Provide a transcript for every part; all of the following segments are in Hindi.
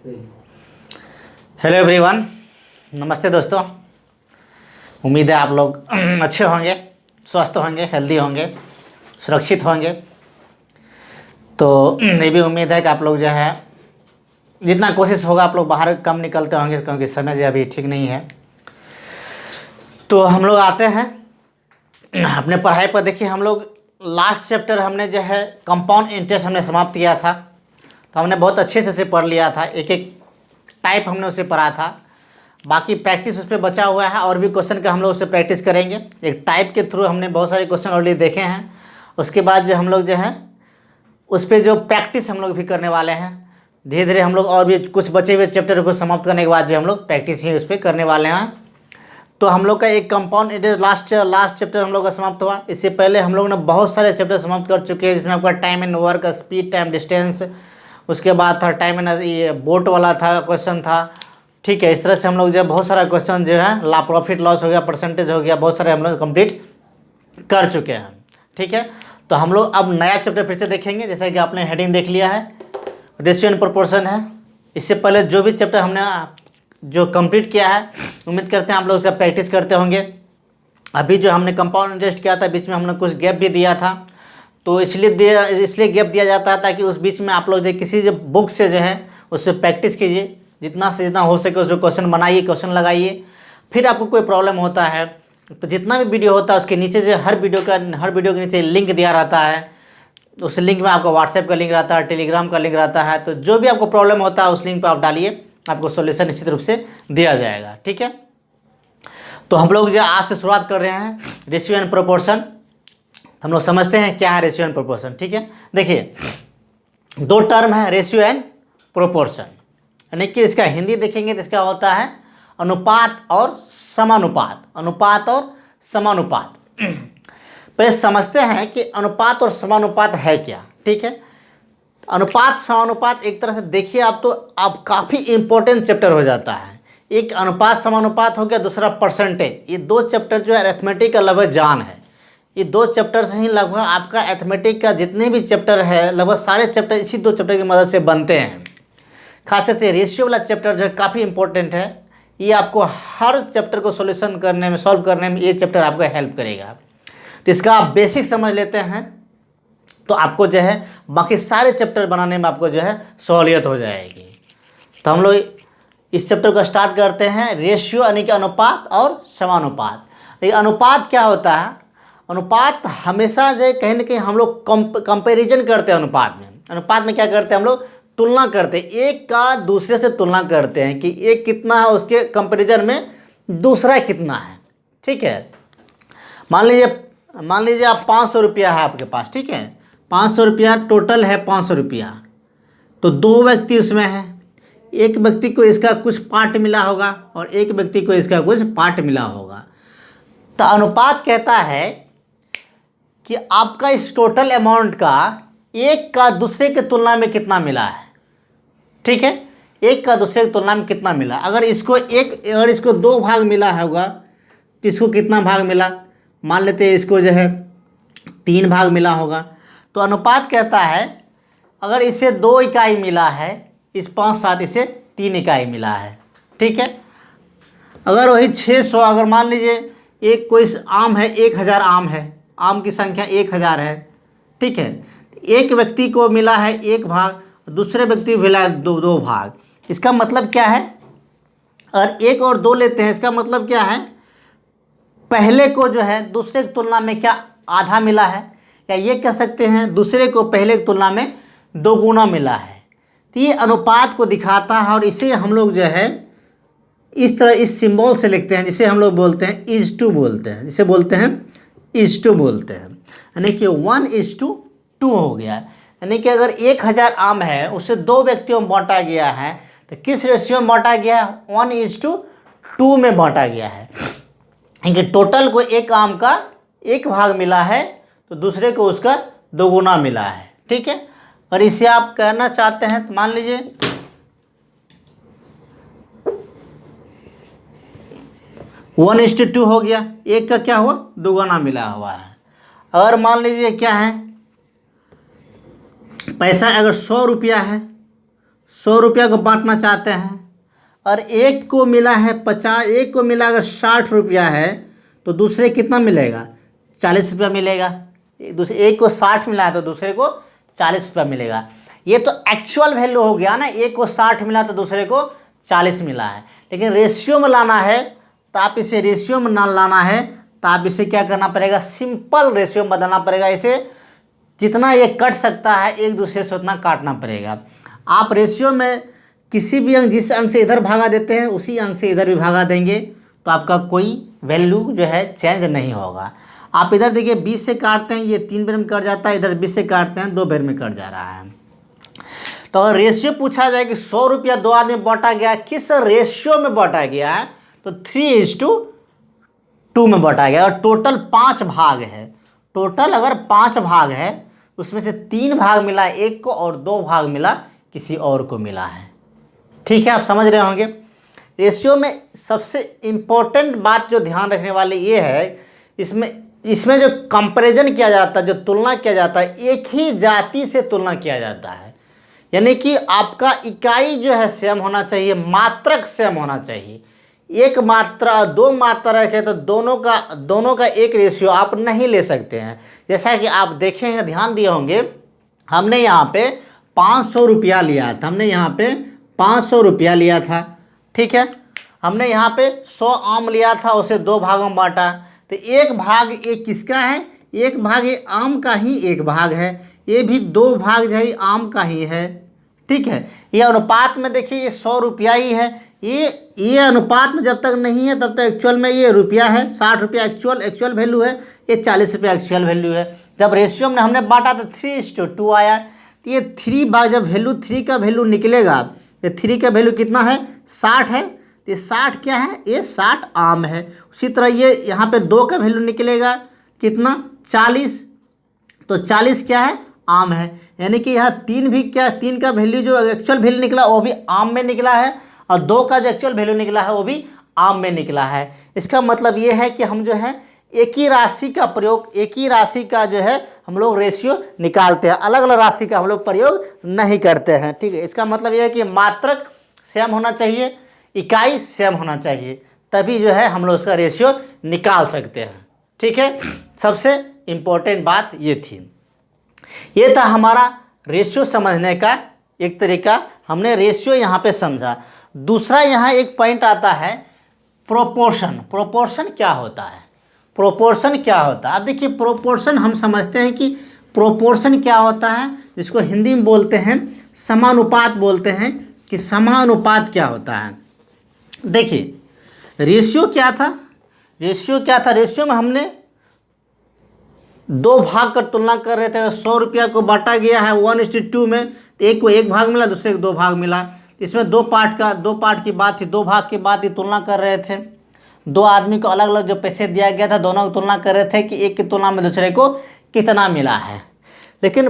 हेलो एवरीवन, नमस्ते दोस्तों। उम्मीद है आप लोग अच्छे होंगे, स्वस्थ होंगे, हेल्दी होंगे, सुरक्षित होंगे। तो ये भी उम्मीद है कि आप लोग जो है जितना कोशिश होगा आप लोग बाहर कम निकलते होंगे, क्योंकि समय जो अभी ठीक नहीं है। तो हम लोग आते हैं अपने पढ़ाई पर। देखिए, हम लोग लास्ट चैप्टर हमने जो है कंपाउंड इंटरेस्ट हमने समाप्त किया था। तो हमने बहुत अच्छे से उसे पढ़ लिया था, एक एक टाइप हमने उसे पढ़ा था। बाकी प्रैक्टिस उस पर बचा हुआ है, और भी क्वेश्चन का हम लोग उसे प्रैक्टिस करेंगे। एक टाइप के थ्रू हमने बहुत सारे क्वेश्चन ऑलरेडी देखे हैं। उसके बाद जो हम लोग जो है उस पर जो प्रैक्टिस हम लोग भी करने वाले हैं। धीरे धीरे हम लोग और भी कुछ बचे हुए चैप्टर को समाप्त करने के बाद जो हम लोग प्रैक्टिस ही उस पर करने वाले हैं। तो हम लोग का एक कंपाउंड इंटरेस्ट लास्ट चैप्टर हम लोग का समाप्त हुआ। इससे पहले हम लोग ने बहुत सारे चैप्टर समाप्त कर चुके हैं, जिसमें आपका time and work, speed, time, distance, उसके बाद था टाइम एंड ये बोट वाला था क्वेश्चन था। ठीक है, इस तरह से हम लोग जो है बहुत सारा क्वेश्चन जो है ला प्रॉफिट लॉस हो गया, परसेंटेज हो गया, बहुत सारे हम लोग कंप्लीट कर चुके हैं। ठीक है, तो हम लोग अब नया चैप्टर फिर से देखेंगे। जैसा कि आपने हेडिंग देख लिया है, रेशियो एंड प्रोपोर्शन है। इससे पहले जो भी चैप्टर हमने जो कंप्लीट किया है, उम्मीद करते हैं आप लोग उसका प्रैक्टिस करते होंगे। अभी जो हमने कंपाउंड इंटरेस्ट किया था, बीच में हमने कुछ गैप भी दिया था। तो इसलिए गैप दिया जाता है ताकि उस बीच में आप लोग जो किसी जो बुक से जो है उस पर प्रैक्टिस कीजिए, जितना से जितना हो सके उस पर क्वेश्चन बनाइए, क्वेश्चन लगाइए। फिर आपको कोई प्रॉब्लम होता है तो जितना भी वीडियो होता है उसके नीचे जो हर वीडियो के नीचे लिंक दिया रहता है। उस लिंक में आपका व्हाट्सएप का लिंक रहता है, टेलीग्राम का लिंक रहता है। तो जो भी आपको प्रॉब्लम होता है उस लिंक पर आप डालिए, आपको सॉल्यूशन निश्चित रूप से दिया जाएगा। ठीक है, तो हम लोग जो आज से शुरुआत कर रहे हैं रेशियो एंड प्रोपोर्शन। हम लोग समझते हैं क्या है रेशियो एंड प्रोपोर्शन। ठीक है, देखिए दो टर्म है रेशियो एंड प्रोपोर्शन, यानी कि इसका हिंदी देखेंगे तो इसका होता है अनुपात और समानुपात। अनुपात और समानुपात पहले समझते हैं कि अनुपात और समानुपात है क्या। ठीक है, अनुपात समानुपात एक तरह से देखिए आप तो आप काफ़ी इंपॉर्टेंट चैप्टर हो जाता है। एक अनुपात समानुपात हो गया, दूसरा परसेंटेज। ये दो चैप्टर जो है अरिथमेटिक का लगभग जान है। ये दो चैप्टर से ही लगभग आपका अरिथमेटिक का जितने भी चैप्टर है लगभग सारे चैप्टर इसी दो चैप्टर की मदद से बनते हैं। खासकर से रेशियो वाला चैप्टर जो है काफ़ी इंपॉर्टेंट है। ये आपको हर चैप्टर को सॉल्यूशन करने में, सॉल्व करने में ये चैप्टर आपको हेल्प करेगा। तो इसका आप बेसिक समझ लेते हैं तो आपको जो है बाकी सारे चैप्टर बनाने में आपको जो है सहूलियत हो जाएगी। तो हम लोग इस चैप्टर को स्टार्ट करते हैं। रेशियो यानी कि अनुपात और समानुपात। देखिए अनुपात क्या होता है? अनुपात हमेशा जो है कहीं ना कहीं हम लोग कंपेरिजन करते हैं। अनुपात में क्या करते हैं हम लोग? तुलना करते हैं, एक का दूसरे से तुलना करते हैं कि एक कितना है, उसके कंपेरिजन में दूसरा कितना है। ठीक है, मान लीजिए आप 500 रुपया है आपके पास। ठीक है, 500 रुपया टोटल है, 500 रुपया। तो दो व्यक्ति उसमें है, एक व्यक्ति को इसका कुछ पार्ट मिला होगा और एक व्यक्ति को इसका कुछ पार्ट मिला होगा। तो अनुपात कहता है कि आपका इस टोटल अमाउंट का एक का दूसरे के तुलना में कितना मिला है। ठीक है, एक का दूसरे की तुलना में कितना मिला। अगर इसको दो भाग मिला होगा तो इसको कितना भाग मिला? मान लेते हैं इसको जो है 3 भाग मिला होगा। तो अनुपात कहता है अगर इसे 2 इकाई मिला है, इस 5-7 इसे 3 इकाई मिला है। ठीक है, अगर वही 600, अगर मान लीजिए एक कोई आम है, 1000 आम है, आम की संख्या 1000 है। ठीक है, एक व्यक्ति को मिला है 1 भाग, दूसरे व्यक्ति को मिला है 2 भाग। इसका मतलब क्या है? अगर 1 और 2 लेते हैं, इसका मतलब क्या है? पहले को जो है दूसरे की तुलना में क्या आधा मिला है, या ये कह सकते हैं दूसरे को पहले की तुलना में 2 गुना मिला है। तो ये अनुपात को दिखाता है, और इसे हम लोग जो है इस तरह इस सिंबल से लिखते हैं, जिसे हम लोग बोलते हैं इज-टू बोलते हैं, जिसे बोलते हैं इज-टू बोलते हैं। यानी कि 1:2 हो गया। यानी कि अगर 1000 आम है उसे 2 व्यक्तियों में बांटा गया है, तो किस रेशियो में बांटा गया है? 1:2 में बांटा गया है। क्योंकि टोटल को एक आम का 1 भाग मिला है तो दूसरे को उसका 2 गुना मिला है। ठीक है, और इसे आप करना चाहते हैं तो मान लीजिए 1:2 हो गया, एक का क्या हुआ? 2 गुना मिला हुआ है। अगर मान लीजिए क्या है, पैसा अगर 100 रुपया है, 100 रुपया को बांटना चाहते हैं और एक को मिला है 50, एक को मिला अगर 60 रुपया है तो दूसरे कितना मिलेगा, 40 रुपया मिलेगा। दूसरे एक को 60 मिला है तो दूसरे को 40 रुपया मिलेगा। ये तो एक्चुअल वैल्यू हो गया ना, एक को 60 मिला तो दूसरे को 40 मिला है। लेकिन रेशियो में लाना है तो आप इसे रेशियो में ना लाना है तो आप इसे क्या करना पड़ेगा, सिंपल रेशियो में बदलना पड़ेगा। इसे जितना ये कट सकता है एक दूसरे से उतना काटना पड़ेगा। आप रेशियो में किसी भी अंक, जिस अंक से इधर भागा देते हैं उसी अंक से इधर भी भागा देंगे तो आपका कोई वैल्यू जो है चेंज नहीं होगा। आप इधर देखिए 20 से काटते हैं, ये 3 बार में कट जाता है, इधर 20 से काटते हैं 2 बार में कट जा रहा है। तो अगर रेशियो पूछा जाए कि 100 रुपया 2 आदमी बांटा गया, किस रेशियो में बांटा गया है, तो 3:2 में बांटा गया और टोटल 5 भाग है। टोटल अगर 5 भाग है उसमें से 3 भाग मिला एक को और 2 भाग मिला किसी और को मिला है। ठीक है, आप समझ रहे होंगे। रेशियो में सबसे इम्पोर्टेंट बात जो ध्यान रखने वाली ये है, इसमें जो कंपैरिजन किया जाता है, जो तुलना किया जाता है, एक ही जाति से तुलना किया जाता है। यानी कि आपका इकाई जो है सेम होना चाहिए, मात्रक सेम होना चाहिए। एक मात्रा 2 मात्रक है तो दोनों का एक रेशियो आप नहीं ले सकते हैं। जैसा कि आप देखेंगे, ध्यान दिए होंगे, हमने यहाँ पे 500 रुपया लिया था, हमने यहाँ पे 500 रुपया लिया था। ठीक है, हमने यहाँ पे 100 आम लिया था, उसे 2 भागों में बांटा। तो एक भाग एक किसका है, एक भाग ये आम का ही एक भाग है, ये भी 2 भाग जो है आम का ही है। ठीक है, ये अनुपात में देखिए ये 100 रुपया ही है। ये अनुपात में जब तक नहीं है तब तक एक्चुअल में ये रुपया है, 60 रुपया एक्चुअल वैल्यू है, ये 40 रुपया एक्चुअल वैल्यू है। जब रेशियो में हमने बांटा तो 3:2 आया। तो ये 3 भाग जब वैल्यू 3 का वैल्यू निकलेगा, ये 3 का वैल्यू कितना है, 60 है। तो ये 60 क्या है, ये 60 आम है। उसी तरह ये यहाँ पे 2 का वैल्यू निकलेगा कितना, 40। तो 40 क्या है, आम है। यानी कि यहाँ 3 भी क्या, 3 का वैल्यू जो एक्चुअल वैल्यू निकला वो भी आम में निकला है और 2 का जो एक्चुअल वैल्यू निकला है वो भी आम में निकला है। इसका मतलब ये है कि हम जो है एक ही राशि का प्रयोग, एक ही राशि का जो है हम लोग रेशियो निकालते हैं, अलग अलग राशि का हम लोग प्रयोग नहीं करते हैं। ठीक है, इसका मतलब ये है कि मात्रक सेम होना चाहिए, इकाई सेम होना चाहिए, तभी जो है हम लोग उसका रेशियो निकाल सकते हैं। ठीक है, सबसे इम्पोर्टेंट बात ये थी। ये था हमारा रेशियो समझने का एक तरीका। हमने रेशियो यहाँ पे समझा। दूसरा यहाँ एक पॉइंट आता है प्रोपोर्शन। प्रोपोर्शन क्या होता है, प्रोपोर्शन क्या होता है। अब देखिए, प्रोपोर्शन हम समझते हैं कि प्रोपोर्शन क्या होता है, जिसको हिंदी में बोलते हैं समानुपात बोलते हैं, कि समानुपात क्या होता है। देखिए, रेशियो क्या था, रेशियो में हमने 2 भाग कर तुलना कर रहे थे। 100 रुपया को बांटा गया है 1:2 में, तो एक को 1 भाग मिला, दूसरे को 2 भाग मिला। इसमें 2 पार्ट की बात थी, 2 भाग की बात ही तुलना कर रहे थे। 2 आदमी को अलग अलग जो पैसे दिया गया था, दोनों की तुलना कर रहे थे कि एक की तुलना में दूसरे को कितना मिला है। लेकिन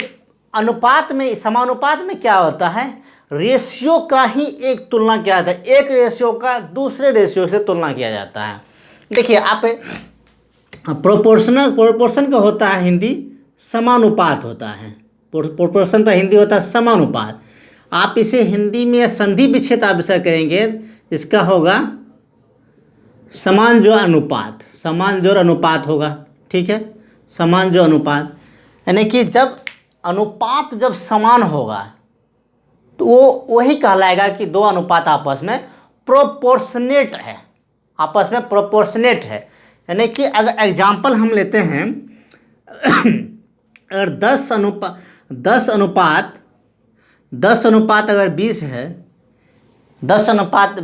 अनुपात में, समानुपात में क्या होता है, रेशियो का ही एक तुलना किया जाता है, एक रेशियो का दूसरे रेशियो से तुलना किया जाता है। देखिए, आप प्रोपोर्शन का होता है हिंदी समानुपात होता है। प्रोपोर्शन तो हिंदी होता है समानुपात। आप इसे हिंदी में संधि विच्छेद आविष्कार करेंगे, इसका होगा समान जोड़ अनुपात, समान जोड़ अनुपात होगा। ठीक है, समान जोड़ अनुपात, यानी कि जब अनुपात जब समान होगा तो वो वही कहलाएगा कि 2 अनुपात आपस में प्रोपोर्शनेट है, आपस में प्रोपोर्शनेट है। यानी कि अगर एग्जाम्पल हम लेते हैं, अगर 10 अनुपात अगर 20 है, 10 अनुपात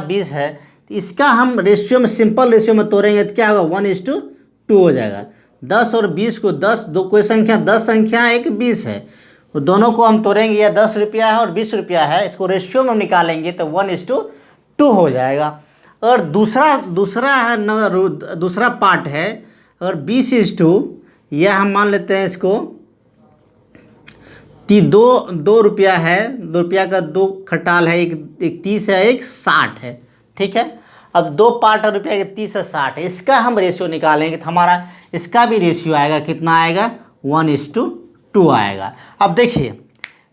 20 है, तो इसका हम रेशियो में, सिंपल रेशियो में तोड़ेंगे तो क्या होगा, 1:2 हो जाएगा। 10 और 20 को 10, दो कोई संख्या 10 संख्या है कि 20 है, तो दोनों को हम तोड़ेंगे, या 10 रुपया है और 20 रुपया है, इसको रेशियो में निकालेंगे तो 1:2 हो जाएगा। और दूसरा पार्ट है, अगर 20:2, या हम मान लेते हैं इसको कि 2 रुपया है, 2 रुपया का 2 खटाल है, एक 30 है, एक 60 है। ठीक है, अब 2 पार्ट है रुपया के, 30 है 60 है, इसका हम रेशियो निकालेंगे तो हमारा इसका भी रेशियो आएगा, कितना आएगा, 1:2 आएगा। अब देखिए,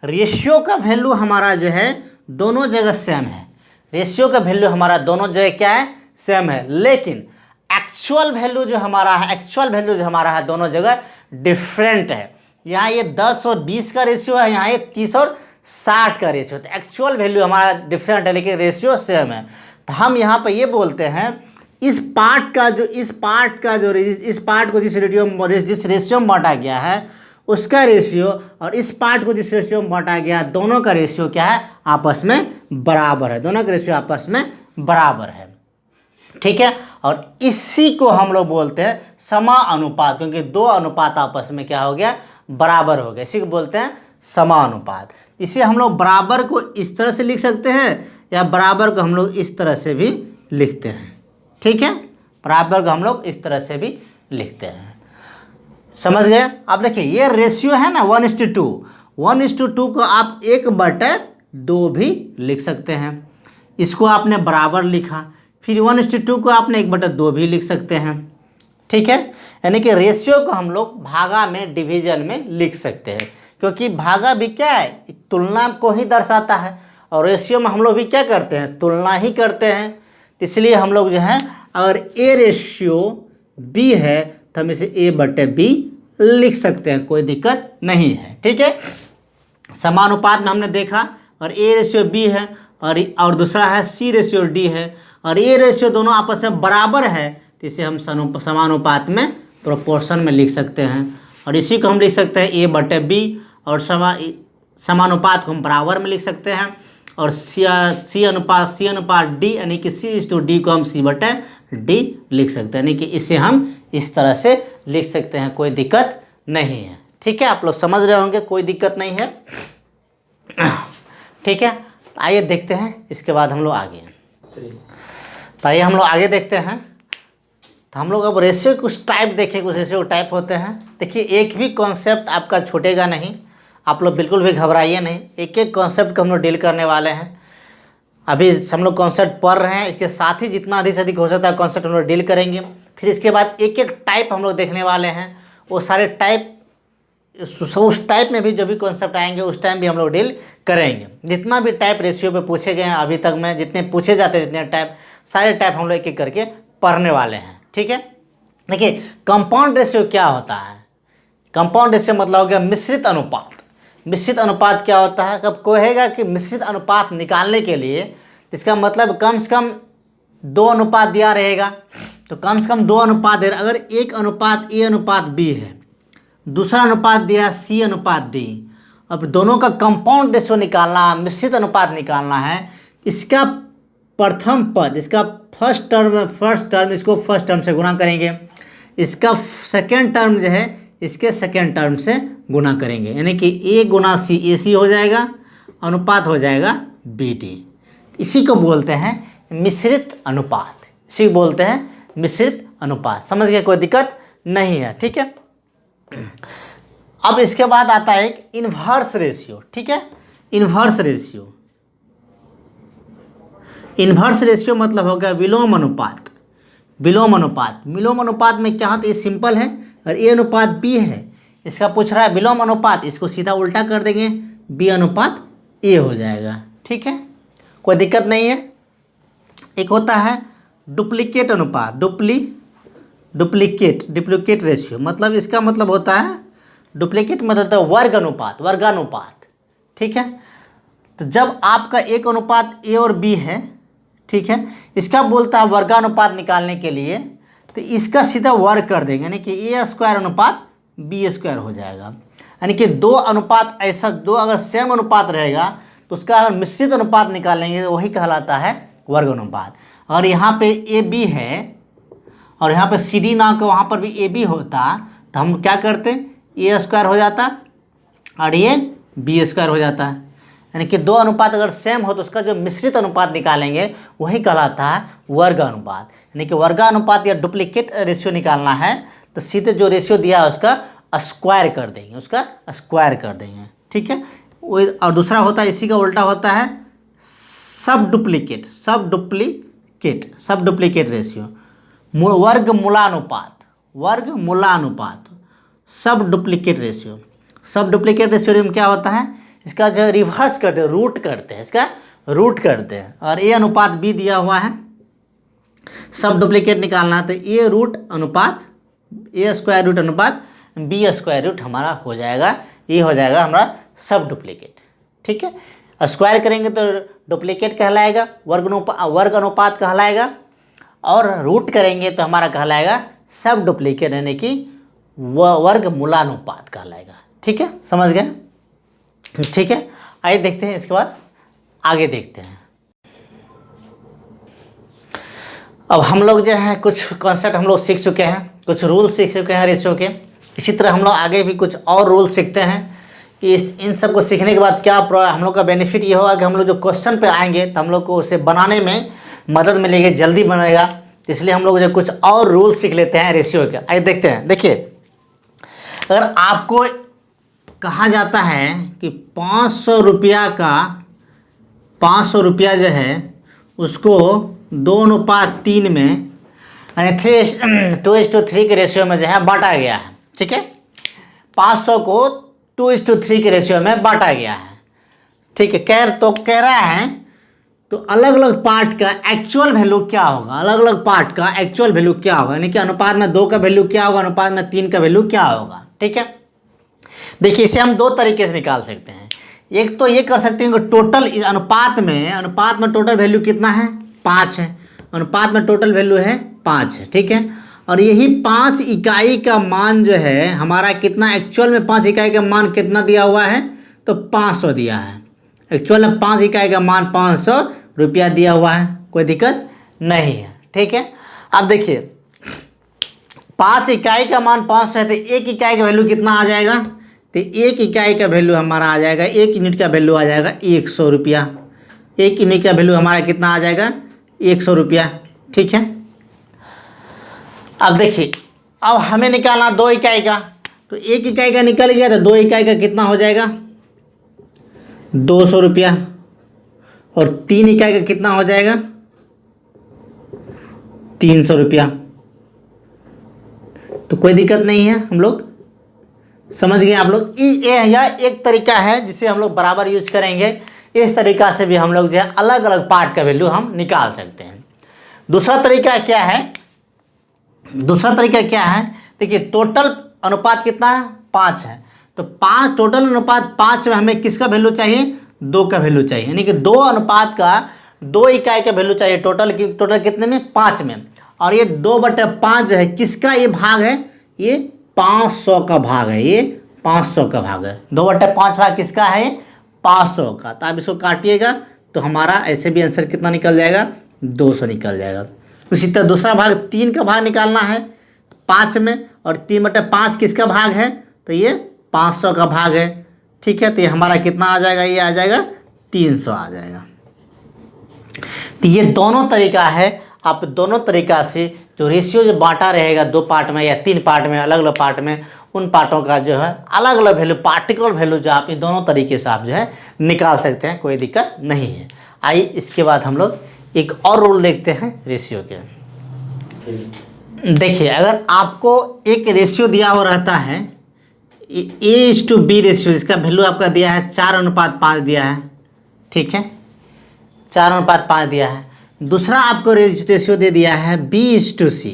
रेशियो का वैल्यू हमारा जो है दोनों जगह सेम है, रेशियो का वैल्यू हमारा दोनों जगह क्या है, सेम है, लेकिन एक्चुअल वैल्यू जो हमारा है, एक्चुअल वैल्यू जो हमारा है दोनों जगह डिफरेंट है। यहाँ ये 10 और 20 का रेशियो है, यहाँ ये 30 और 60 का रेशियो, तो एक्चुअल वैल्यू हमारा डिफरेंट है लेकिन रेशियो सेम है। तो हम यहाँ पर ये बोलते हैं इस पार्ट को जिस रेशियो में बांटा गया है उसका रेशियो और इस पार्ट को जिस रेशियो में बांटा गया है दोनों का रेशियो क्या है, आपस में बराबर है, दोनों का रेशियो आपस में बराबर है। ठीक है, और इसी को हम लोग बोलते हैं समानुपात, क्योंकि दो अनुपात आपस में क्या हो गया, बराबर हो गया, इसी को बोलते हैं समानुपात। इसे हम लोग बराबर को इस तरह से लिख सकते हैं या बराबर को हम लोग इस तरह से भी लिखते हैं। ठीक है, बराबर को हम लोग इस तरह से भी लिखते हैं, समझ गए। अब देखिए ये रेशियो है ना 1:2, 1:2 को आप 1/2 भी लिख सकते हैं, इसको आपने बराबर लिखा, फिर 1:2 को आपने 1/2 भी लिख सकते हैं। ठीक है, यानी कि रेशियो को हम लोग भागा में, डिवीजन में लिख सकते हैं, क्योंकि भागा भी क्या है, तुलना को ही दर्शाता है, और रेशियो में हम लोग भी क्या करते हैं, तुलना ही करते हैं। इसलिए हम लोग जो है अगर ए रेशियो बी है तो हम इसे A/B लिख सकते हैं, कोई दिक्कत नहीं है। ठीक है, समानुपात में हमने देखा, और A रेशियो B है और दूसरा है C रेशियो D है, और ये रेशियो दोनों आपस में बराबर है, तो इसे हम समानुपात में, प्रोपोर्शन में लिख सकते हैं, और इसी को हम लिख सकते हैं A/B, और समानुपात को हम बराबर में लिख सकते हैं, और C अनुपात D यानी कि C/D को हम C/D लिख सकते हैं, यानी कि इसे हम इस तरह से लिख सकते हैं, कोई दिक्कत नहीं है। ठीक है, आप लोग समझ रहे होंगे, कोई दिक्कत नहीं है। ठीक है, आइए देखते हैं इसके बाद हम लोग आगे, तो आइए हम लोग आगे देखते हैं। तो हम लोग अब रेशियो कुछ टाइप देखें, कुछ रेशियो टाइप होते हैं। देखिए एक भी कॉन्सेप्ट आपका छूटेगा नहीं, आप लोग बिल्कुल भी घबराइए नहीं, एक एक कॉन्सेप्ट को हम लोग डील करने वाले हैं। अभी हम लोग कॉन्सेप्ट पढ़ रहे हैं, इसके साथ ही जितना अधिक से अधिक हो सकता है कॉन्सेप्ट हम लोग डील करेंगे। फिर इसके बाद एक एक टाइप हम लोग देखने वाले हैं, वो सारे टाइप, उस टाइप में भी जो भी कॉन्सेप्ट आएंगे उस टाइम भी हम लोग डील करेंगे। जितना भी टाइप रेशियो पे पूछे गए हैं अभी तक में, जितने पूछे जाते हैं जितने टाइप, सारे टाइप हम लोग एक एक करके पढ़ने वाले हैं। ठीक है, देखिए कंपाउंड रेशियो क्या होता है, कंपाउंड रेशियो मतलब हो गया मिश्रित अनुपात। मिश्रित अनुपात क्या होता है, कब कहेगा कि मिश्रित अनुपात निकालने के लिए, इसका मतलब कम से कम 2 अनुपात दिया रहेगा, तो कम से कम 2 अनुपात दे। अगर एक अनुपात A/B है, दूसरा अनुपात दिया C/D, अब दोनों का कंपाउंड रेशियो निकालना, मिश्रित अनुपात निकालना है, इसका प्रथम पद, इसका फर्स्ट टर्म इसको फर्स्ट टर्म से गुणा करेंगे, इसका सेकेंड टर्म जो है इसके सेकेंड टर्म से गुणा करेंगे, यानी कि A गुना C AC हो जाएगा, अनुपात हो जाएगा BD। इसी को बोलते हैं मिश्रित अनुपात, इसी को बोलते हैं मिश्रित अनुपात। समझ गए, कोई दिक्कत नहीं है। ठीक है, अब इसके बाद आता है एक इन्वर्स रेशियो। ठीक है, इन्वर्स रेशियो, इन्वर्स रेशियो मतलब हो गया विलोम अनुपात। विलोम अनुपात, विलोम अनुपात में क्या होता है, ये सिंपल है, और A/B है, इसका पूछ रहा है विलोम अनुपात, इसको सीधा उल्टा कर देंगे, B/A हो जाएगा। ठीक है, कोई दिक्कत नहीं है। एक होता है डुप्लीकेट अनुपात, डुप्लीकेट रेशियो, मतलब इसका मतलब होता है, डुप्लीकेट मतलब होता है वर्गानुपात। ठीक है, तो जब आपका एक अनुपात A और B है, ठीक है, इसका बोलता है वर्गानुपात निकालने के लिए, तो इसका सीधा वर्ग कर देंगे, यानी कि A² अनुपात B² हो जाएगा। यानी कि 2 अनुपात, ऐसा 2 अगर सेम अनुपात रहेगा तो उसका अगर मिश्रित अनुपात निकालेंगे तो वही कहलाता है वर्ग अनुपात। और यहाँ पे AB है और यहाँ पे CD ना के वहाँ पर भी AB होता, तो हम क्या करते, A² हो जाता और ये B² हो जाता है। यानी कि 2 अनुपात अगर सेम हो तो उसका जो मिश्रित अनुपात निकालेंगे वही कहलाता है वर्ग अनुपात। यानी कि वर्गानुपात या डुप्लीकेट रेशियो निकालना है तो सीधे जो रेशियो दिया है उसका स्क्वायर कर देंगे, ठीक है। और दूसरा होता है, इसी का उल्टा होता है सब डुप्लीकेट रेशियो, वर्गमूलानुपात, सब डुप्लीकेट रेशियो में क्या होता है, इसका जो रिवर्स करते हैं, रूट करते हैं, इसका रूट करते हैं। और ए अनुपात बी दिया हुआ है, सब डुप्लीकेट निकालना है, तो ए रूट अनुपात ए स्क्वायर रूट अनुपात बी स्क्वायर रूट हमारा हो जाएगा, ये हो जाएगा हमारा सब डुप्लीकेट। ठीक है, स्क्वायर करेंगे तो डुप्लीकेट कहलाएगा, वर्ग अनुपात कहलाएगा, और रूट करेंगे तो हमारा कहलाएगा सब डुप्लीकेट, यानी कि वर्ग मूलानुपात कहलाएगा। ठीक है, समझ गए? ठीक है, आइए देखते हैं, इसके बाद आगे देखते हैं। अब हम लोग जो है कुछ कॉन्सेप्ट हम लोग सीख चुके हैं, कुछ रूल सीख चुके हैं रेशियो के। इसी तरह हम लोग आगे भी कुछ और रूल सीखते हैं। इन सब को सीखने के बाद क्या हम लोग का बेनिफिट ये होगा कि हम लोग जो क्वेश्चन पे आएंगे तो हम लोग को उसे बनाने में मदद मिलेगी, जल्दी बनेगा। इसलिए हम लोग जो कुछ और रूल सीख लेते हैं रेशियो के। आइए देखते हैं। देखिए, अगर आपको कहा जाता है कि 500 रुपया का 500 रुपया जो है उसको 2:3 में यानी 2:3 के रेशियो में जो है बांटा गया है। ठीक है, 500 को 2:3 के रेशियो में बांटा गया है। ठीक है, कह रहा है तो अलग अलग पार्ट का एक्चुअल वैल्यू क्या होगा, अलग अलग पार्ट का एक्चुअल वैल्यू क्या होगा, यानी कि अनुपात में 2 का वैल्यू क्या होगा, अनुपात में 3 का वैल्यू क्या होगा। ठीक है, देखिए इसे हम 2 तरीके से निकाल सकते हैं। एक तो ये कर सकते हैं कि टोटल अनुपात में टोटल वैल्यू कितना है, 5 है। अनुपात में टोटल वैल्यू है 5 है। ठीक है, और यही 5 इकाई का मान जो है हमारा कितना, एक्चुअल में 5 इकाई का मान कितना दिया हुआ है, तो 500 दिया है। एक्चुअल में 5 इकाई का मान 500 रुपया दिया हुआ है, कोई दिक्कत नहीं है। ठीक है, अब देखिए 5 इकाई का मान 500 है तो 1 इकाई का वैल्यू कितना आ जाएगा, तो 1 इकाई का वैल्यू हमारा आ जाएगा, 1 यूनिट का वैल्यू आ जाएगा 100 रुपया। 1 यूनिट का वैल्यू हमारा कितना आ जाएगा, 100 रुपया। ठीक है, अब देखिए, अब हमें निकालना 2 इकाई का, तो 1 इकाई का निकल गया तो 2 इकाई का कितना हो जाएगा, 200 रुपया। और 3 इकाई का कितना हो जाएगा, 300 रुपया। तो कोई दिक्कत नहीं है, हम लोग समझ गए आप लोग। यह एक तरीका है जिसे हम लोग बराबर यूज करेंगे। इस तरीका से भी हम लोग जो है अलग अलग पार्ट का वैल्यू हम निकाल सकते हैं। दूसरा तरीका क्या है, देखिए टोटल अनुपात कितना है, 5 है। तो 5 टोटल अनुपात 5 में हमें किसका वैल्यू चाहिए, 2 का वैल्यू चाहिए, यानी कि 2 अनुपात का 2 इकाई का वैल्यू चाहिए टोटल कितने में, 5 में। और ये 2/5 जो है किसका ये भाग है, ये 500 का भाग है, ये 500 का भाग है। 2/5 भाग किसका है, ये 500 का। तो आप इसको काटिएगा तो हमारा ऐसे भी आंसर कितना निकल जाएगा, 200 निकल जाएगा। उसी तरह दूसरा भाग 3 का भाग निकालना है 5 में, और 3/5 किसका भाग है, तो ये 500 का भाग है। ठीक है, तो ये हमारा कितना आ जाएगा, ये आ जाएगा 300 आ जाएगा। तो ये दोनों तरीका है, आप दोनों तरीका से जो रेशियो जो बांटा रहेगा 2 पार्ट में या 3 पार्ट में, अलग अलग पार्ट में, उन पार्टों का जो है अलग अलग वैल्यू, पार्टिकुलर वैल्यू जो आप इन दोनों तरीके से आप जो है निकाल सकते हैं, कोई दिक्कत नहीं है। आइए इसके बाद हम लोग एक और रूल देखते हैं रेशियो के। देखिए, अगर आपको एक रेशियो दिया हुआ रहता है A/B रेशियो, इसका वैल्यू आपका दिया है 4:5 दिया है। ठीक है, 4:5 दिया है। दूसरा आपको रेशियो दे दिया है B/C,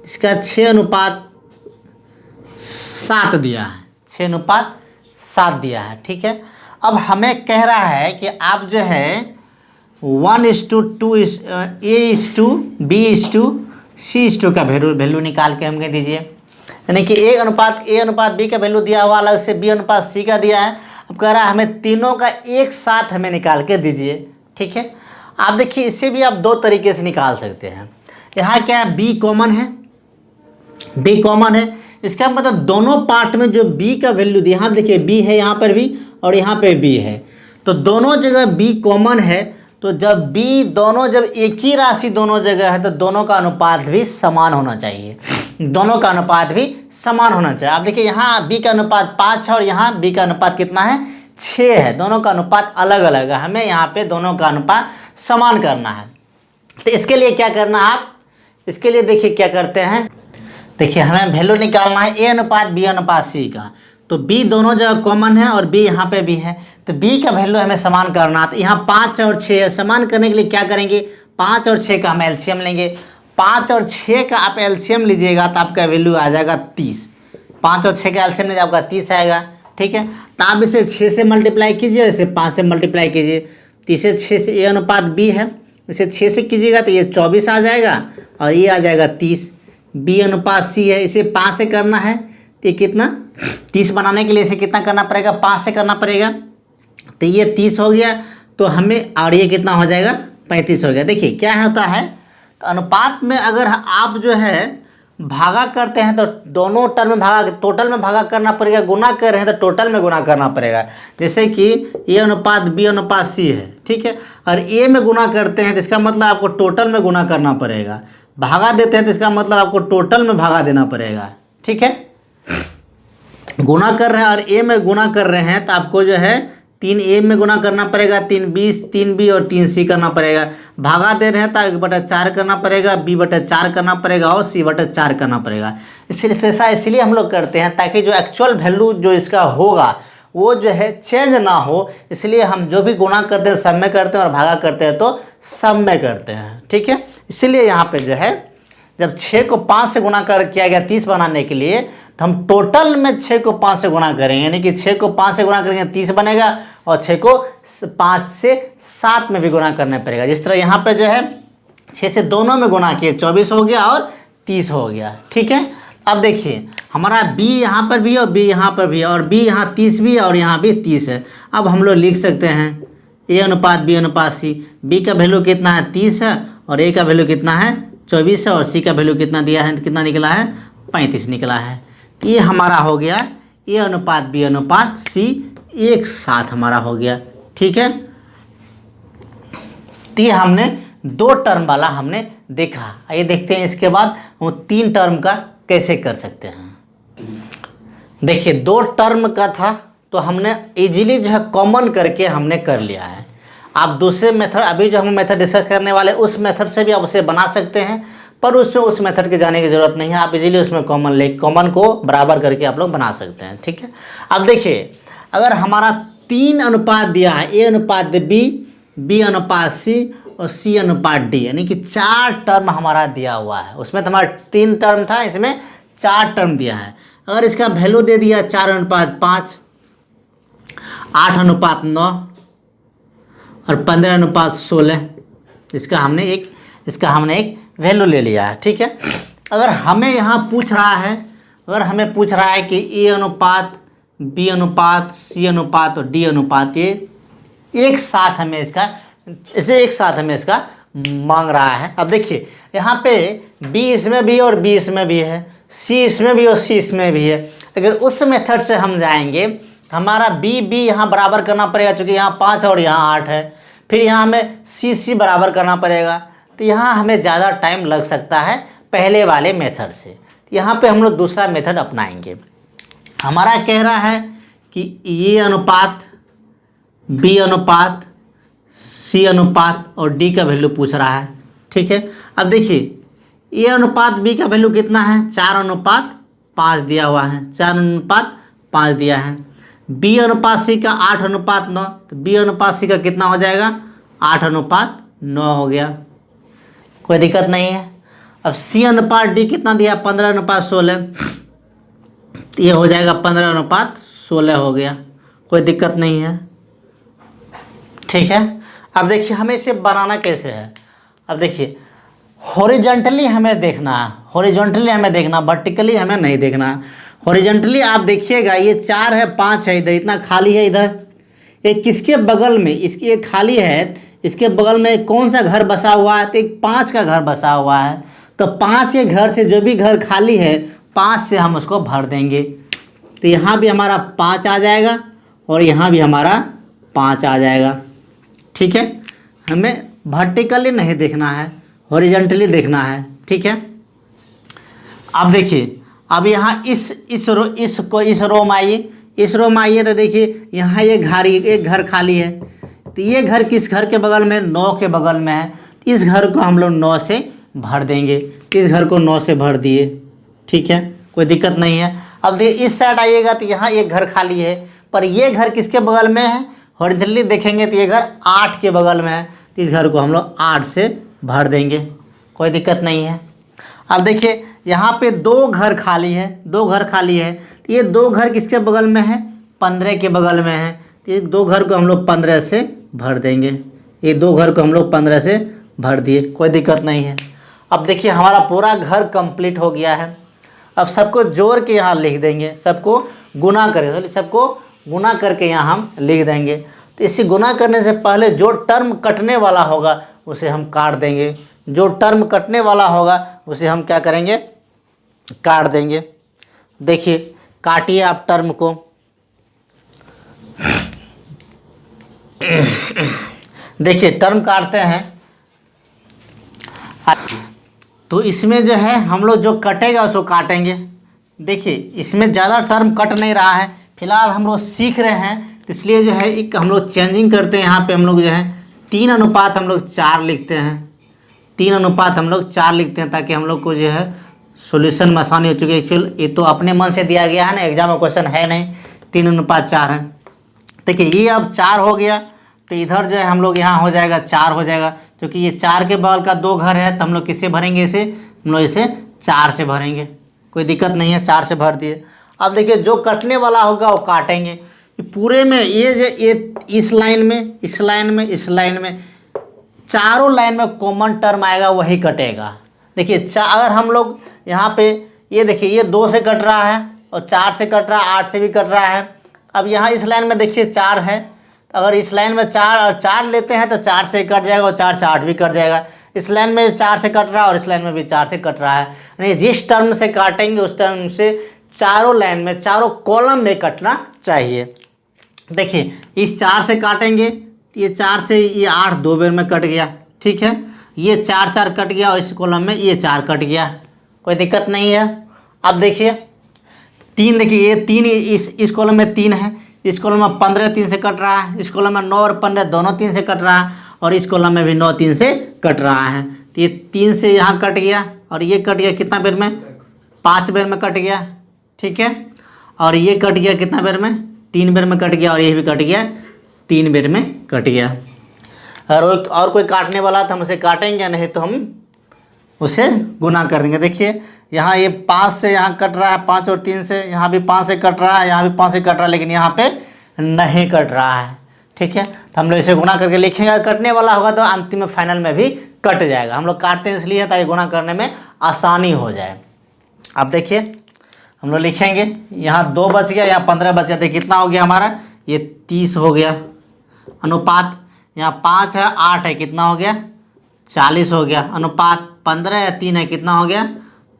इसका 6:7 दिया है, 6:7 दिया है। ठीक है, अब हमें कह रहा है कि आप जो है 1:2 A/B/C का वैल्यू निकाल के हमें दीजिए, यानी कि A अनुपात B का वैल्यू दिया हुआ, अलग से B अनुपात C का दिया है। अब कह रहा है हमें तीनों का एक साथ हमें निकाल के दीजिए। ठीक है, आप देखिए इसे भी आप 2 तरीके से निकाल सकते हैं। यहाँ क्या है, B कॉमन है, इसका मतलब दोनों पार्ट में जो B का वैल्यू दिया, यहाँ देखिए B है, यहाँ पर भी और यहाँ पे B है, तो दोनों जगह B कॉमन है। तो जब B दोनों, जब एक ही राशि दोनों जगह है तो दोनों का अनुपात भी समान होना चाहिए, दोनों का अनुपात भी समान होना चाहिए। आप देखिए यहाँ B का अनुपात 5 है और यहाँ B का अनुपात कितना है, 6 है, दोनों का अनुपात अलग अलग है। हमें यहाँ पे दोनों का अनुपात समान करना है। तो इसके लिए क्या करना है, आप इसके लिए देखिए क्या करते हैं, देखिए हमें वैल्यू निकालना है A अनुपात B अनुपात C का। तो B दोनों जगह कॉमन है और B यहाँ पे भी है, तो बी का वैल्यू हमें समान करना, तो यहाँ 5 और 6 है। समान करने के लिए क्या करेंगे, 5 और 6 का हम एलसीएम लेंगे। 5 और 6 का आप एलसीएम लीजिएगा तो आपका वैल्यू आ जाएगा 30। 5 और 6 का एलसीएम लीजिए आपका 30 आएगा, ठीक है। तो आप इसे 6 से मल्टीप्लाई कीजिए, इसे 5 से मल्टीप्लाई कीजिए, तो इसे 6 से ए अनुपात बी है, इसे 6 से कीजिएगा तो ये 24 आ जाएगा और ये आ जाएगा 30। बी अनुपात सी है, इसे 5 से करना है तो ये कितना, 30 बनाने के लिए इसे कितना करना पड़ेगा, 5 से करना पड़ेगा, तो ये 30 हो गया। तो हमें, और ये कितना हो जाएगा, 35 हो गया। देखिए क्या होता है, तो अनुपात में अगर आप जो है भागा करते हैं तो दोनों टर्म में भागा, टोटल में भागा करना पड़ेगा, गुना कर रहे हैं तो टोटल में गुना करना पड़ेगा। जैसे कि ए अनुपात बी अनुपात सी है, ठीक है, और ए में गुना करते हैं तो इसका मतलब आपको टोटल में गुना करना पड़ेगा। भागा देते हैं तो इसका मतलब आपको टोटल में भागा देना पड़ेगा, ठीक है। गुना कर रहे हैं और ए में गुना कर रहे हैं तो आपको जो है 3 ए में गुना करना पड़ेगा, 3 बी और 3 सी करना पड़ेगा। भागा दे रहे हैं तो 1/4 करना पड़ेगा, b/4 करना पड़ेगा और c/4 करना पड़ेगा। इसलिए हम लोग करते हैं ताकि जो एक्चुअल वैल्यू जो इसका होगा वो जो है चेंज ना हो। इसलिए हम जो भी गुना करते हैं सब में करते हैं और भागा करते हैं तो सब में करते हैं, ठीक है। इसीलिए यहाँ पे जो है जब 6 को 5 से गुना कर किया गया 30 बनाने के लिए, तो हम टोटल में 6 को 5 से गुना करेंगे, यानी कि 6 को 5 से गुना करेंगे 30 बनेगा और 6 को 5 से 7 में भी गुना करना पड़ेगा। जिस तरह यहाँ पे जो है 6 से दोनों में गुना किए 24 हो गया और 30 हो गया, ठीक है। अब देखिए हमारा b यहाँ पर भी है और b यहाँ पर भी है और b यहाँ 30 भी है और यहाँ भी 30 है। अब हम लोग लिख सकते हैं a अनुपात b अनुपात c। b का वैल्यू कितना है, 30 है, और a का वैल्यू कितना है, 24 है, और c का वैल्यू कितना दिया है, कितना निकला है, 35 निकला है। तो ये हमारा हो गया a अनुपात b अनुपात c एक साथ हमारा हो गया, ठीक है। तो ये हमने 2 टर्म वाला हमने देखा। आइए देखते हैं इसके बाद वो 3 टर्म का कैसे कर सकते हैं। देखिए 2 टर्म का था तो हमने इजीली जो है कॉमन करके हमने कर लिया है। आप दूसरे मेथड, अभी जो हम मेथड डिस्कस करने वाले उस मेथड से भी आप उसे बना सकते हैं, पर उसमें उस मेथड के जाने की ज़रूरत नहीं है। आप इजीली उसमें कॉमन को बराबर करके आप लोग बना सकते हैं, ठीक है। अब देखिए अगर हमारा 3 अनुपात दिया है, a अनुपात b अनुपात c और c अनुपात d, यानी कि 4 टर्म हमारा दिया हुआ है। उसमें तो हमारा 3 टर्म था, इसमें 4 टर्म दिया है। अगर इसका वैल्यू दे दिया 4 अनुपात 5, 8 अनुपात 9 और 15 अनुपात 16, इसका हमने एक वैल्यू ले लिया है, ठीक है। अगर हमें यहाँ पूछ रहा है, अगर हमें पूछ रहा है कि a अनुपात b अनुपात c अनुपात और d अनुपात, ये एक साथ हमें इसका मांग रहा है। अब देखिए यहाँ पे b इसमें भी और b इसमें भी है, c इसमें भी और c इसमें भी है। अगर उस मेथड से हम जाएंगे हमारा b यहाँ बराबर करना पड़ेगा, क्योंकि यहाँ 5 और यहाँ 8 है। फिर यहाँ हमें c बराबर करना पड़ेगा, तो यहाँ हमें ज़्यादा टाइम लग सकता है पहले वाले मेथड से। यहाँ पे हम लोग दूसरा मेथड अपनाएंगे। हमारा कह रहा है कि ये अनुपात b अनुपात c अनुपात और d का वैल्यू पूछ रहा है, ठीक है। अब देखिए a अनुपात b का वैल्यू कितना है, 4 अनुपात 5 दिया हुआ है, 4 अनुपात 5 दिया है। b अनुपात c का 8 अनुपात 9, तो b अनुपात c का कितना हो जाएगा, 8 अनुपात 9 हो गया, कोई दिक्कत नहीं है। अब c अनुपात d कितना दिया, 15 अनुपात 16, ये हो जाएगा 15 अनुपात 16 हो गया, कोई दिक्कत नहीं है, ठीक है। अब देखिए हमें इसे बनाना कैसे है। अब देखिए हॉरिजॉन्टली हमें देखना है, वर्टिकली हमें नहीं देखना। हॉरिजॉन्टली आप देखिएगा ये 4 है 5 है, इधर इतना खाली है, इधर एक किसके बगल में, इसकी एक खाली है, इसके बगल में कौन सा घर बसा हुआ है, तो एक 5 का घर बसा हुआ है। तो 5 के घर से जो भी घर खाली है 5 से हम उसको भर देंगे, तो यहाँ भी हमारा 5 आ जाएगा और यहाँ भी हमारा 5 आ जाएगा, ठीक है। हमें वर्टिकली नहीं देखना है, हॉरिजॉन्टली देखना है, ठीक है। अब देखिए अब यहाँ इस रो में आइए, तो देखिए यहाँ एक घर खाली है, तो ये घर किस घर के बगल में, 9 के बगल में है। इस घर को हम लोग 9 से भर देंगे, इस घर को 9 से भर दिए, ठीक है, कोई दिक्कत नहीं है। अब देखिए इस साइड आइएगा तो यहाँ एक घर खाली है, पर ये घर किसके बगल में है, हॉरिजॉन्टली देखेंगे तो ये घर 8 के बगल में है, तो इस घर को हम लोग 8 से भर देंगे, कोई दिक्कत नहीं है। अब देखिए यहाँ पे 2 घर खाली है, 2 घर खाली है, तो ये 2 घर किसके बगल में है, 15 के बगल में है, तो ये 2 घर को हम लोग 15 से भर देंगे। ये 2 घर को हम लोग 15 से भर दिए, कोई दिक्कत नहीं है। अब देखिए हमारा पूरा घर कंप्लीट हो गया है। अब सबको जोड़ के यहाँ लिख देंगे, सबको गुना करें, सबको गुना करके यहाँ हम लिख देंगे। तो इसे गुना करने से पहले जो टर्म कटने वाला होगा उसे हम काट देंगे, जो टर्म कटने वाला होगा उसे हम क्या करेंगे, काट देंगे। देखिए काटिए आप टर्म को, देखिए टर्म काटते हैं तो इसमें जो है हम लोग जो कटेगा उसको काटेंगे। देखिए इसमें ज़्यादा टर्म कट नहीं रहा है, फिलहाल हम लोग सीख रहे हैं, तो इसलिए जो है एक हम लोग चेंजिंग करते हैं। यहाँ पे हम लोग जो है 3:4 हम लोग 4 लिखते हैं, 3:4 हम लोग 4 लिखते हैं, ताकि हम लोग को जो है सॉल्यूशन में आसानी हो चुकी है। एक्चुअल ये तो अपने मन से दिया गया है ना, एग्जाम में क्वेश्चन है नहीं, 3:4 है। देखिए ये अब 4 हो गया, तो इधर जो है हम लोग यहाँ हो जाएगा 4 हो जाएगा, क्योंकि ये 4 के बगल का 2 घर है, तो हम लोग किससे भरेंगे इसे, हम लोग इसे 4 से भरेंगे, कोई दिक्कत नहीं है, 4 से भर दिए। अब देखिए जो कटने वाला होगा वो काटेंगे। ये पूरे में ये इस लाइन में, इस लाइन में, इस लाइन में, चारों लाइन में कॉमन टर्म आएगा वही कटेगा। देखिए अगर हम लोग यहाँ पे ये देखिए ये 2 से कट रहा है और 4 से कट रहा है, 8 से भी कट रहा है। अब यहाँ इस लाइन में देखिए 4 है, तो अगर इस लाइन में 4 और 4 लेते हैं तो 4 से कट जाएगा और 4 से 8 भी कट जाएगा। इस लाइन में 4 से कट रहा है और इस लाइन में भी 4 से कट रहा है, यानी जिस टर्म से काटेंगे उस टर्म से चारों लाइन में, चारों कॉलम में कटना चाहिए। देखिए इस 4 से काटेंगे तो ये 4 से ये 8 2 बार में कट गया, ठीक है, ये 4 कट गया और इस कॉलम में ये 4 कट गया, कोई दिक्कत नहीं है। अब देखिए 3, देखिए ये 3 इस कॉलम में 3 है, इस कॉलम में 15 3 से कट रहा है, इस कॉलम में 9 और 15 दोनों 3 से कट रहा है, और इस कॉलम में भी 9 3 से कट रहा है। तो ये 3 से यहाँ कट गया और ये कट गया कितना बार में, 5 बार में कट गया, ठीक है, और ये कट गया कितना बार में, 3 बार में कट गया, और ये भी कट गया 3 बार में कट गया। और कोई काटने वाला तो हम उसे काटेंगे, नहीं तो हम उसे गुना कर देंगे। देखिए यहाँ ये 5 से यहाँ कट रहा है, 5 और 3 से, यहाँ भी 5 से कट रहा है, यहाँ भी 5 से कट रहा है, लेकिन यहाँ पे नहीं कट रहा है, ठीक है, तो हम लोग इसे गुना करके लिखेंगे। अगर कटने वाला होगा तो अंतिम में फाइनल में भी कट जाएगा। हम लोग काटते हैं इसलिए ताकि गुना करने में आसानी हो जाए। अब देखिए हम लोग लिखेंगे, यहाँ 2 बच गया, यहाँ 15 बच गया, देखिए कितना हो गया हमारा, ये 30 हो गया। अनुपात यहाँ 5 है 8 है, कितना हो गया, 40 हो गया। अनुपात 15 है 3 है, कितना हो गया,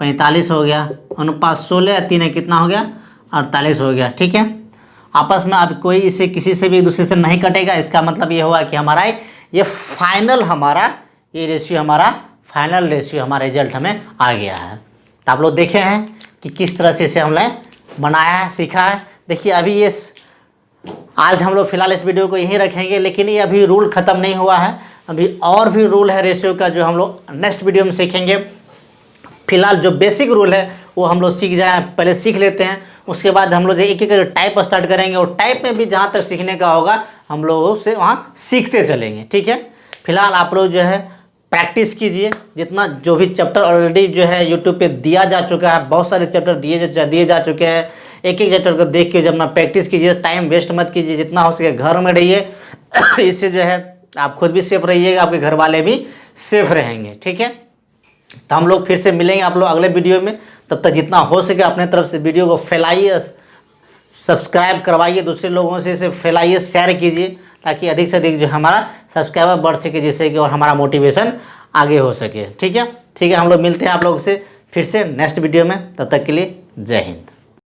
45 हो गया। अनुपात 16 है 3 है, कितना हो गया, 48 हो गया, ठीक है। आपस में अब कोई इसे किसी से भी एक दूसरे से नहीं कटेगा, इसका मतलब ये हुआ कि हमारा ये फाइनल हमारा ये रेशियो, हमारा फाइनल रेशियो हमारा रिजल्ट हमें आ गया है। तो आप लोग देखे हैं कि किस तरह से इसे हमने बनाया है, सीखा है। देखिए अभी ये आज हम लोग फिलहाल इस वीडियो को यहीं रखेंगे, लेकिन ये अभी रूल ख़त्म नहीं हुआ है, अभी और भी रूल है रेशियो का जो हम लोग नेक्स्ट वीडियो में सीखेंगे। फिलहाल जो बेसिक रूल है वो हम लोग सीख जाए, पहले सीख लेते हैं, उसके बाद हम लोग एक एक टाइप स्टार्ट करेंगे, और टाइप में भी जहाँ तक सीखने का होगा हम लोग उससे वहाँ सीखते चलेंगे, ठीक है। फिलहाल आप लोग जो है प्रैक्टिस कीजिए, जितना जो भी चैप्टर ऑलरेडी जो है यूट्यूब पे दिया जा चुका है, बहुत सारे चैप्टर दिए जा चुके हैं, एक एक चैप्टर को देख के जब अपना प्रैक्टिस कीजिए, टाइम वेस्ट मत कीजिए, जितना हो सके घर में रहिए इससे जो है आप खुद भी सेफ रहिएगा, आपके घर वाले भी सेफ रहेंगे, ठीक है। तो हम लोग फिर से मिलेंगे आप लोग अगले वीडियो में, तब तक जितना हो सके अपने तरफ से वीडियो को फैलाइए, सब्सक्राइब करवाइए, दूसरे लोगों से इसे फैलाइए, शेयर कीजिए, ताकि अधिक से अधिक जो हमारा सब्सक्राइबर बढ़ सके, जिससे कि और हमारा मोटिवेशन आगे हो सके, ठीक है। ठीक है, हम लोग मिलते हैं आप लोग से फिर से नेक्स्ट वीडियो में, तब तक के लिए जय हिंद।